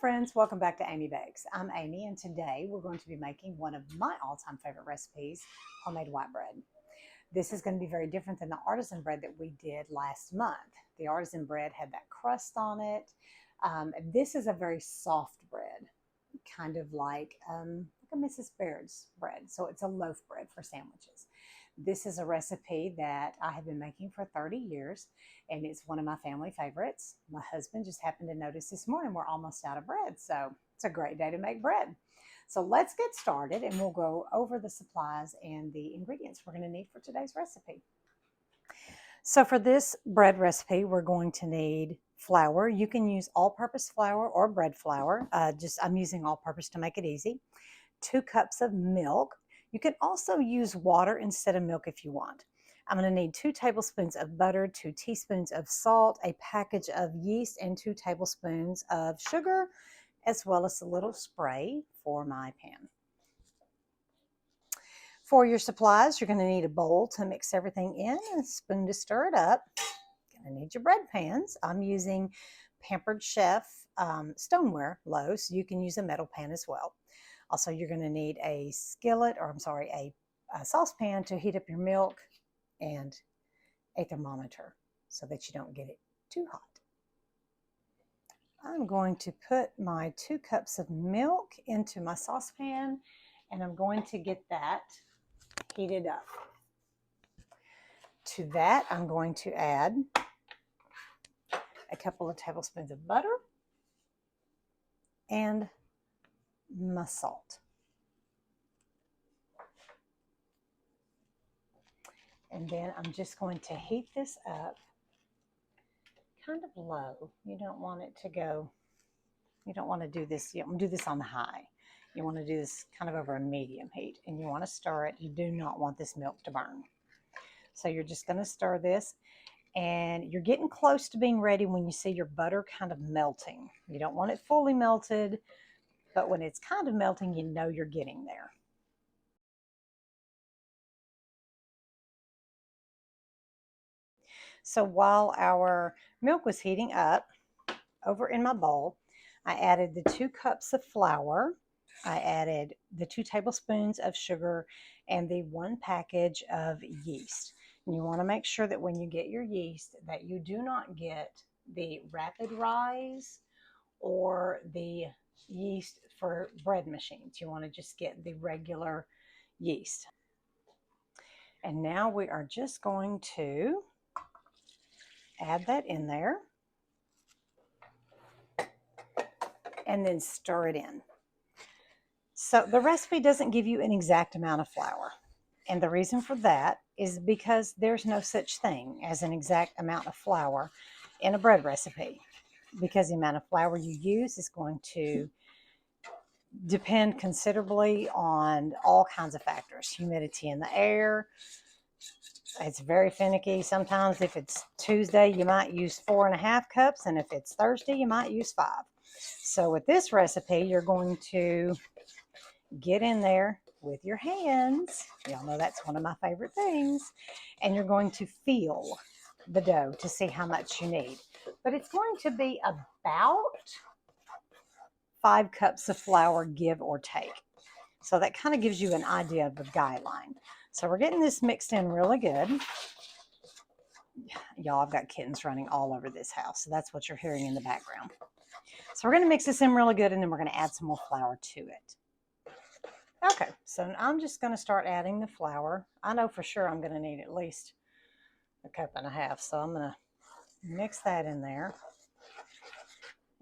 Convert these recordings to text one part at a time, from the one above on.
friends, welcome back to Amy Bakes. I'm Amy, and today we're going to be making one of my all-time favorite recipes, homemade white bread. This is going to be very different than the artisan bread that we did last month. The artisan bread had that crust on it. This is a very soft bread, kind of like a Mrs. Baird's bread. So it's a loaf bread for sandwiches. This is a recipe that I have been making for 30 years, and it's one of my family favorites. My husband just happened to notice this morning we're almost out of bread, so it's a great day to make bread. So let's get started, and we'll go over the supplies and the ingredients we're going to need for today's recipe. So for this bread recipe, we're going to need flour. You can use all-purpose flour or bread flour. I'm using all-purpose to make it easy. 2 cups of milk. You can also use water instead of milk if you want. I'm going to need 2 tablespoons of butter, 2 teaspoons of salt, a package of yeast, and 2 tablespoons of sugar, as well as a little spray for my pan. For your supplies, you're going to need a bowl to mix everything in and a spoon to stir it up. You're going to need your bread pans. I'm using Pampered Chef stoneware loaves. You can use a metal pan as well. Also, you're going to need a saucepan to heat up your milk and a thermometer so that you don't get it too hot. I'm going to put my 2 cups of milk into my saucepan, and I'm going to get that heated up. To that, I'm going to add a couple of tablespoons of butter and my salt. And then I'm just going to heat this up kind of low. You don't want it to go, you don't want to do this, you don't do this on the high. You want to do this kind of over a medium heat, and you want to stir it. You do not want this milk to burn. So you're just going to stir this, and you're getting close to being ready when you see your butter kind of melting. You don't want it fully melted, but when it's kind of melting, you know you're getting there. So while our milk was heating up, over in my bowl, I added the 2 cups of flour. I added the 2 tablespoons of sugar and the 1 package of yeast. And you want to make sure that when you get your yeast that you do not get the rapid rise or the yeast for bread machines. You want to just get the regular yeast. And now we are just going to add that in there and then stir it in. So the recipe doesn't give you an exact amount of flour. And the reason for that is because there's no such thing as an exact amount of flour in a bread recipe, because the amount of flour you use is going to depend considerably on all kinds of factors. Humidity in the air. It's very finicky. Sometimes if it's Tuesday, you might use 4.5 cups, and if it's Thursday, you might use 5. So with this recipe, you're going to get in there with your hands. Y'all know that's one of my favorite things. And you're going to feel the dough to see how much you need. But it's going to be about 5 cups of flour, give or take. So that kind of gives you an idea of the guideline. So we're getting this mixed in really good. Y'all, I've got kittens running all over this house, so that's what you're hearing in the background. So we're going to mix this in really good, and then we're going to add some more flour to it. Okay, so I'm just going to start adding the flour. I know for sure I'm going to need at least 1.5 cups, so I'm going to mix that in there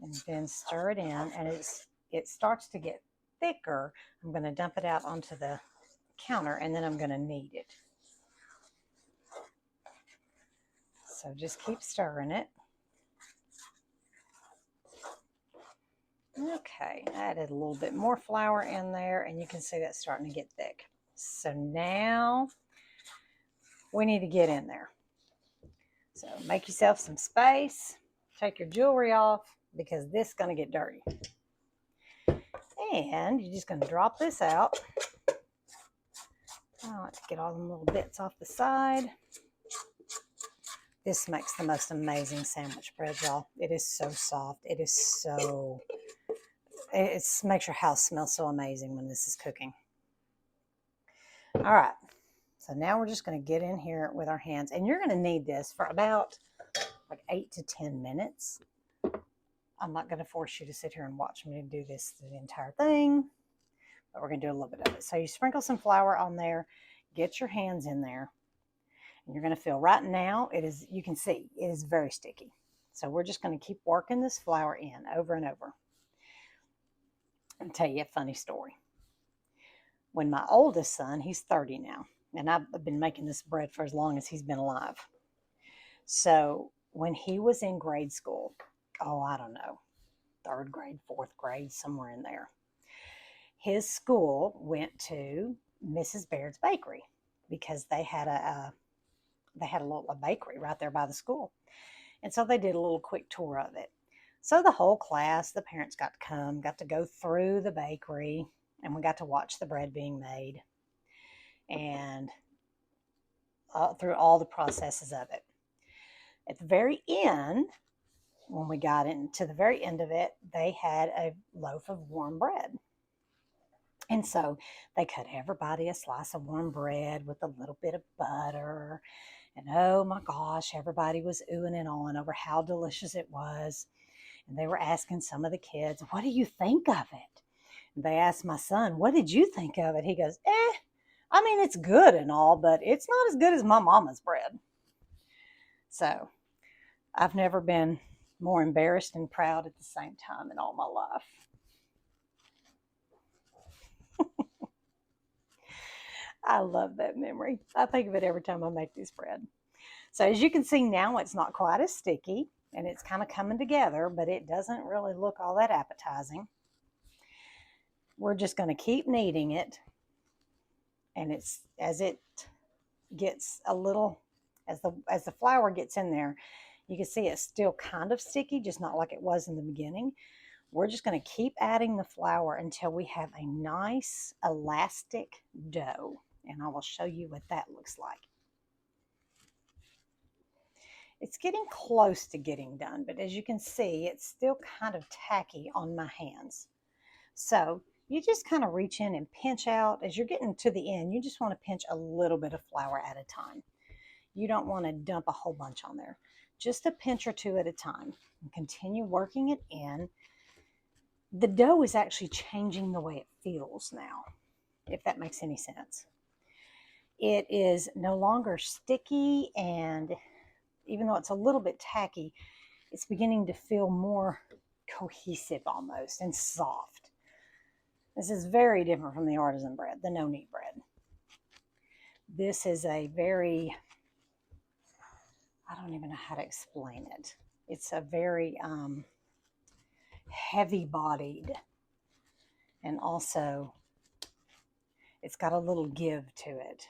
and then stir it in, and it starts to get thicker. I'm going to dump it out onto the counter, and then I'm going to knead it. So just keep stirring it. Okay, I added a little bit more flour in there, and you can see that's starting to get thick. So now we need to get in there. So make yourself some space. Take your jewelry off, because this is going to get dirty. And you're just going to drop this out. I like to get all the little bits off the side. This makes the most amazing sandwich bread, y'all. It is so soft. It is so it makes your house smell so amazing when this is cooking. All right, so now we're just going to get in here with our hands, and you're going to need this for about like 8 to 10 minutes. I'm not going to force you to sit here and watch me do this the entire thing, but we're going to do a little bit of it. So you sprinkle some flour on there, get your hands in there, and you're going to feel right now, you can see, it is very sticky. So we're just going to keep working this flour in over and over. I'll tell you a funny story. When my oldest son, he's 30 now, and I've been making this bread for as long as he's been alive. So when he was in grade school, I don't know, 3rd grade, 4th grade, somewhere in there, his school went to Mrs. Baird's bakery because they had a little bakery right there by the school. And so they did a little quick tour of it. So the whole class, the parents got to come, got to go through the bakery, and we got to watch the bread being made and through all the processes of it. At the very end, when we got into the very end of it, they had a loaf of warm bread. And so they cut everybody a slice of warm bread with a little bit of butter. And oh my gosh, everybody was oohing and ahhing over how delicious it was. And they were asking some of the kids, what do you think of it? And they asked my son, what did you think of it? He goes, I mean, it's good and all, but it's not as good as my mama's bread. So I've never been more embarrassed and proud at the same time in all my life. I love that memory. I think of it every time I make this bread. So as you can see now, it's not quite as sticky and it's kind of coming together, but it doesn't really look all that appetizing. We're just going to keep kneading it. And as it gets a little, as the flour gets in there, you can see it's still kind of sticky, just not like it was in the beginning. We're just going to keep adding the flour until we have a nice elastic dough. And I will show you what that looks like. It's getting close to getting done, but as you can see, it's still kind of tacky on my hands. So you just kind of reach in and pinch out. As you're getting to the end, you just want to pinch a little bit of flour at a time. You don't want to dump a whole bunch on there. Just a pinch or two at a time. And continue working it in. The dough is actually changing the way it feels now, if that makes any sense. It is no longer sticky, and even though it's a little bit tacky, it's beginning to feel more cohesive almost and soft. This is very different from the artisan bread, the no-knead bread. This is a very, I don't even know how to explain it. It's a very heavy-bodied, and also it's got a little give to it.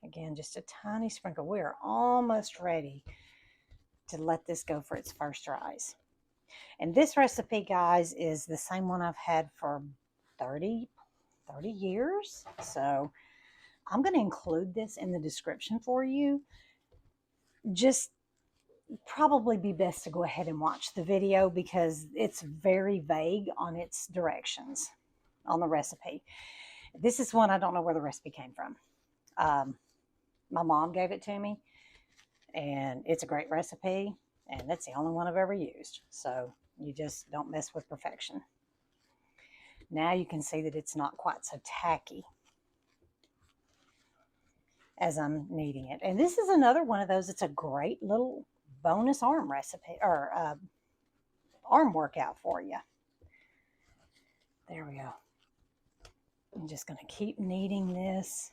Again, just a tiny sprinkle. We are almost ready to let this go for its first rise. And this recipe, guys, is the same one I've had for 30 years. So I'm going to include this in the description for you. Just probably be best to go ahead and watch the video because it's very vague on its directions on the recipe. This is one I don't know where the recipe came from. My mom gave it to me, and it's a great recipe, and that's the only one I've ever used. So you just don't mess with perfection. Now you can see that it's not quite so tacky as I'm kneading it. And this is another one of those. It's a great little bonus arm recipe, or arm workout for you. There we go. I'm just going to keep kneading this.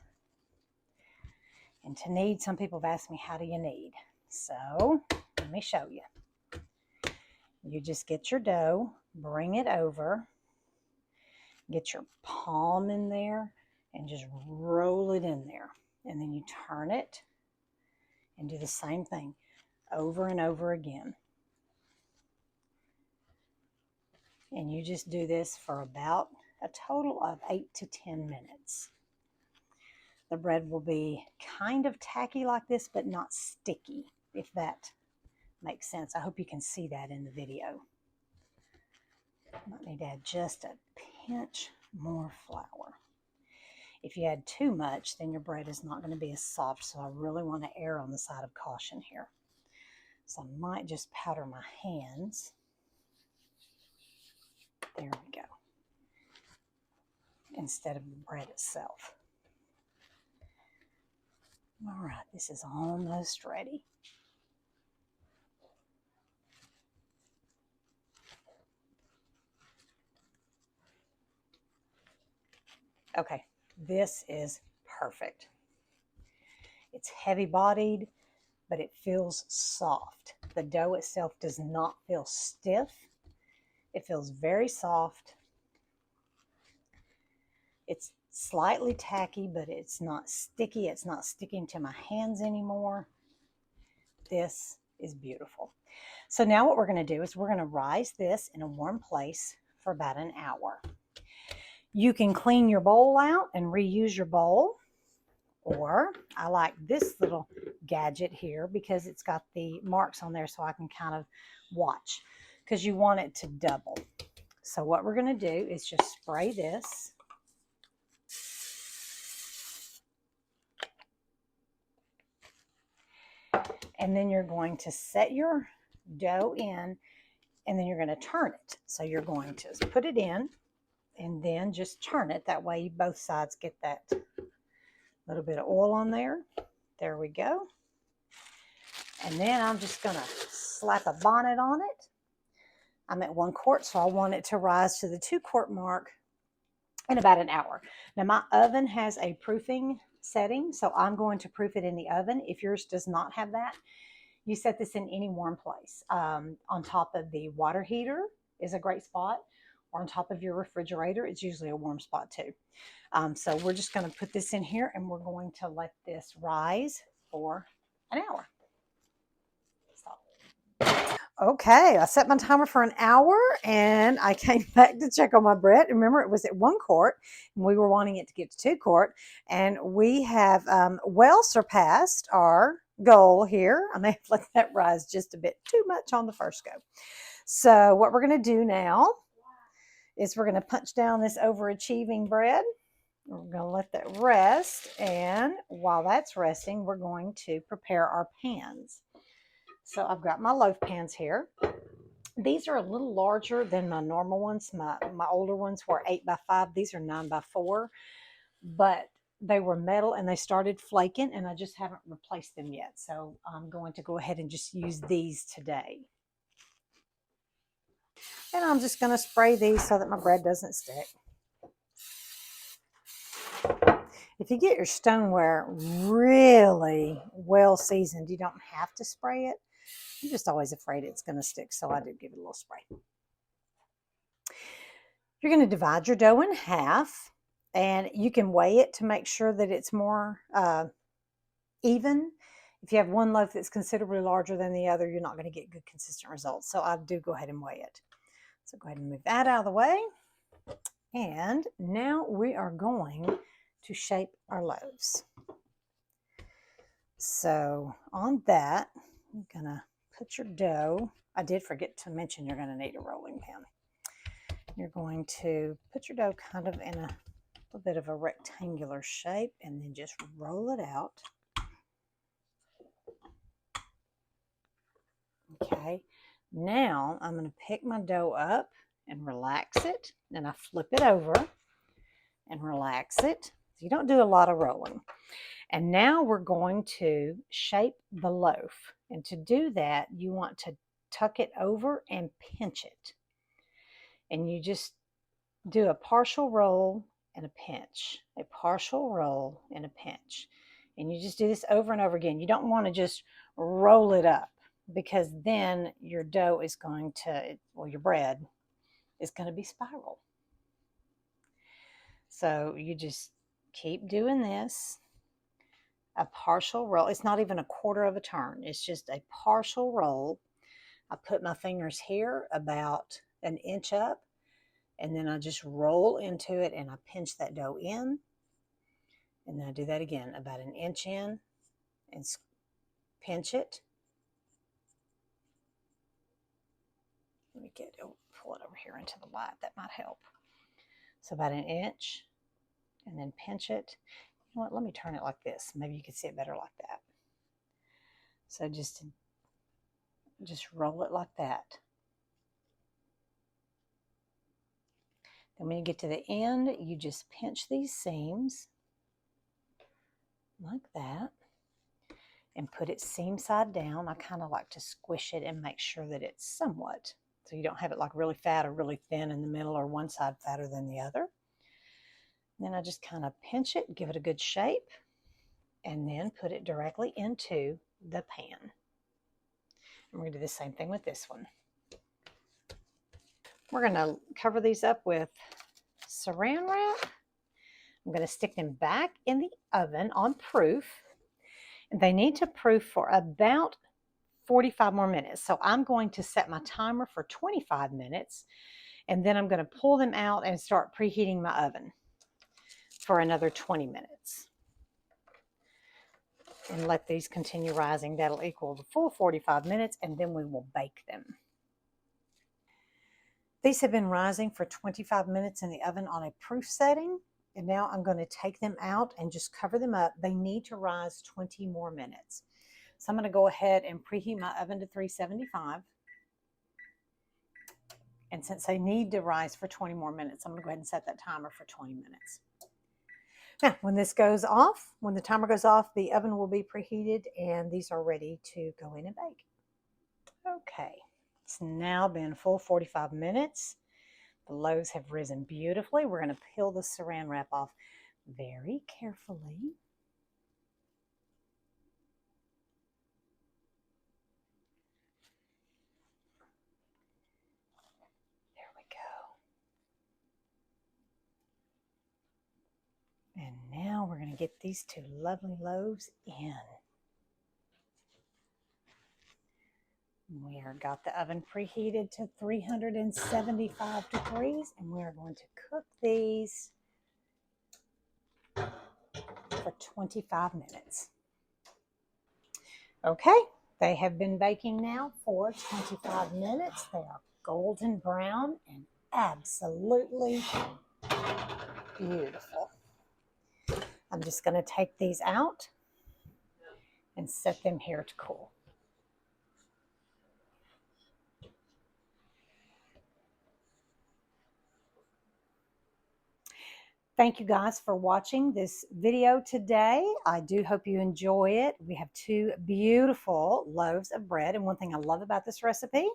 And to knead, some people have asked me, how do you knead? So let me show you. You just get your dough, bring it over, get your palm in there, and just roll it in there. And then you turn it and do the same thing over and over again. And you just do this for about a total of 8 to 10 minutes. The bread will be kind of tacky like this, but not sticky, if that makes sense. I hope you can see that in the video. Might need to add just a pinch more flour. If you add too much, then your bread is not going to be as soft, so I really want to err on the side of caution here. So I might just powder my hands. There we go. Instead of the bread itself. All right, this is almost ready. Okay, this is perfect. It's heavy-bodied, but it feels soft. The dough itself does not feel stiff. It feels very soft. It's slightly tacky, but it's not sticky. It's not sticking to my hands anymore. This is beautiful. So now what we're going to do is we're going to rise this in a warm place for about an hour. You can clean your bowl out and reuse your bowl, or I like this little gadget here because it's got the marks on there so I can kind of watch, because you want it to double. So what we're going to do is just spray this. And then you're going to set your dough in, and then you're going to turn it. So you're going to put it in and then just turn it. That way both sides get that little bit of oil on there. There we go. And then I'm just going to slap a bonnet on it. I'm at 1 quart, so I want it to rise to the 2 quart mark in about an hour. Now my oven has a proofing setting, so I'm going to proof it in the oven. If yours does not have that, you set this in any warm place. On top of the water heater is a great spot, or on top of your refrigerator. It's usually a warm spot too. So we're just going to put this in here, and we're going to let this rise for an hour. Stop. Okay, I set my timer for an hour, and I came back to check on my bread. Remember, it was at 1 quart, and we were wanting it to get to 2 quart, and we have well surpassed our goal here. I may have let that rise just a bit too much on the first go. So what we're going to do now is we're going to punch down this overachieving bread. We're going to let that rest, and while that's resting, we're going to prepare our pans. So I've got my loaf pans here. These are a little larger than my normal ones. My older ones were 8 by 5. These are 9 by 4, but they were metal and they started flaking, and I just haven't replaced them yet. So I'm going to go ahead and just use these today. And I'm just going to spray these so that my bread doesn't stick. If you get your stoneware really well seasoned, you don't have to spray it. I'm just always afraid it's going to stick, so I do give it a little spray. You're going to divide your dough in half, and you can weigh it to make sure that it's more even. If you have one loaf that's considerably larger than the other, you're not going to get good consistent results. So I do go ahead and weigh it. So go ahead and move that out of the way. And now we are going to shape our loaves. So on that, I'm going to put your dough. I did forget to mention you're going to need a rolling pin. You're going to put your dough kind of in a little bit of a rectangular shape, and then just roll it out. Okay, now I'm going to pick my dough up and relax it. Then I flip it over and relax it. So you don't do a lot of rolling. And now we're going to shape the loaf. And to do that, you want to tuck it over and pinch it. And you just do a partial roll and a pinch, a partial roll and a pinch. And you just do this over and over again. You don't want to just roll it up, because then your dough is going to, well, your bread is going to be spiral. So you just keep doing this. A partial roll. It's not even a quarter of a turn. It's just a partial roll. I put my fingers here about an inch up, and then I just roll into it and I pinch that dough in. And then I do that again, about an inch in, and pinch it. Let me pull it over here into the light. That might help. So about 1 inch, and then pinch it. You know what? Let me turn it like this. Maybe you can see it better like that. So just roll it like that. Then when you get to the end, you just pinch these seams like that and put it seam side down. I kind of like to squish it and make sure that it's somewhat, so you don't have it like really fat or really thin in the middle or one side fatter than the other. Then I just kind of pinch it, give it a good shape, and then put it directly into the pan. And we're going to do the same thing with this one. We're going to cover these up with saran wrap. I'm going to stick them back in the oven on proof. And they need to proof for about 45 more minutes. So I'm going to set my timer for 25 minutes, and then I'm going to pull them out and start preheating my oven for another 20 minutes. And let these continue rising. That'll equal the full 45 minutes, and then we will bake them. These have been rising for 25 minutes in the oven on a proof setting, and now I'm going to take them out and just cover them up. They need to rise 20 more minutes. So I'm going to go ahead and preheat my oven to 375. And since they need to rise for 20 more minutes, I'm going to go ahead and set that timer for 20 minutes. Now, when this goes off, when the timer goes off, the oven will be preheated and these are ready to go in and bake. Okay, it's now been full 45 minutes. The loaves have risen beautifully. We're going to peel the saran wrap off very carefully. There we go. And now we're going to get these two lovely loaves in. We are got the oven preheated to 375 degrees, and we are going to cook these for 25 minutes. Okay, they have been baking now for 25 minutes. They are golden brown and absolutely beautiful. I'm just going to take these out and set them here to cool. Thank you guys for watching this video today. I do hope you enjoy it. We have two beautiful loaves of bread. And one thing I love about this recipe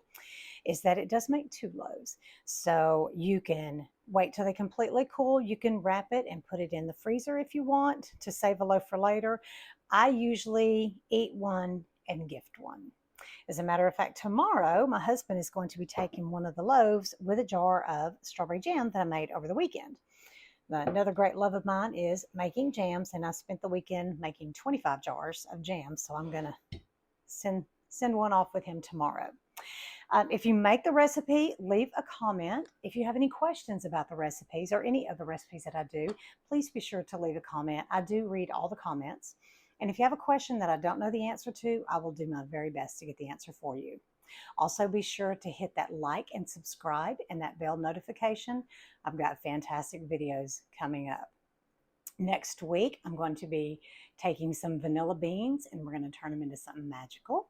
is that it does make two loaves. So you can wait till they completely cool. You can wrap it and put it in the freezer if you want to save a loaf for later. I usually eat one and gift one. As a matter of fact, tomorrow my husband is going to be taking one of the loaves with a jar of strawberry jam that I made over the weekend. Another great love of mine is making jams, and I spent the weekend making 25 jars of jam, so I'm going to send one off with him tomorrow. If you make the recipe, leave a comment. If you have any questions about the recipes or any of the recipes that I do, please be sure to leave a comment. I do read all the comments. And if you have a question that I don't know the answer to, I will do my very best to get the answer for you. Also, be sure to hit that like and subscribe and that bell notification. I've got fantastic videos coming up. Next week, I'm going to be taking some vanilla beans and we're going to turn them into something magical.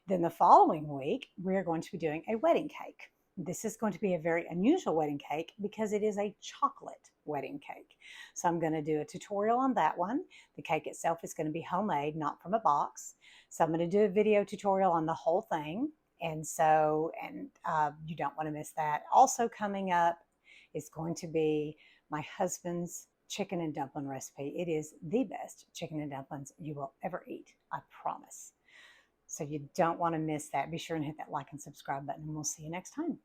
Then the following week, we're going to be doing a wedding cake. This is going to be a very unusual wedding cake because it is a chocolate wedding cake. So I'm going to do a tutorial on that one. The cake itself is going to be homemade, not from a box. So I'm going to do a video tutorial on the whole thing. And so, you don't want to miss that. Also coming up is going to be my husband's chicken and dumpling recipe. It is the best chicken and dumplings you will ever eat, I promise. So you don't want to miss that. Be sure and hit that like and subscribe button, and we'll see you next time.